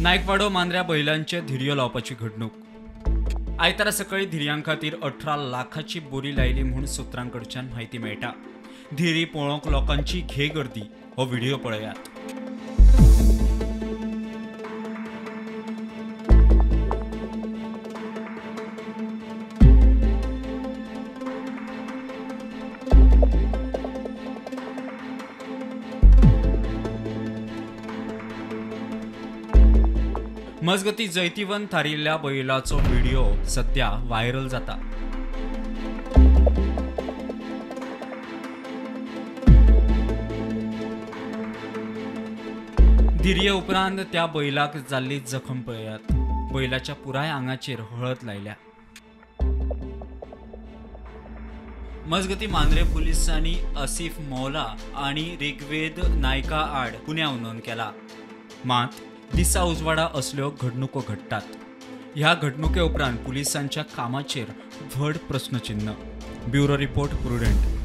नायकवाडो मांद्र्या बैलांचे धिरयो लावपाची घडणूक। आयतारा सकाळी धिरयां खातीर 18 लाखाची बोरी लायली म्हूण सुत्रांकडच्यान म्हायती मेळटा। धिरी पळोवंक लोकांची घे गर्दी। हो व्हिडिओ पळयात। मजगती जैतिवन थारिल्ल्या बैलाचो व्हिडिओ सध्या व्हायरल जाता। धिरये उपरांत त्या बैलाक जाल्ली जखम पळयात। बैलाच्या पुराय आंगाचेर हळद लायल्या। मजगती मांद्रे पुलिसांनी आसिफ मौला आणि ऋग्वेद नायका आड गुन्यांव नोंद केला। मात दिसा उजवाडा असल्यो घडणुको घडटात। ह्या घडणुके उपरांत पुलिसांच्या कामाचेर व्हड प्रस्नचिन्ह। Bureau report prudent.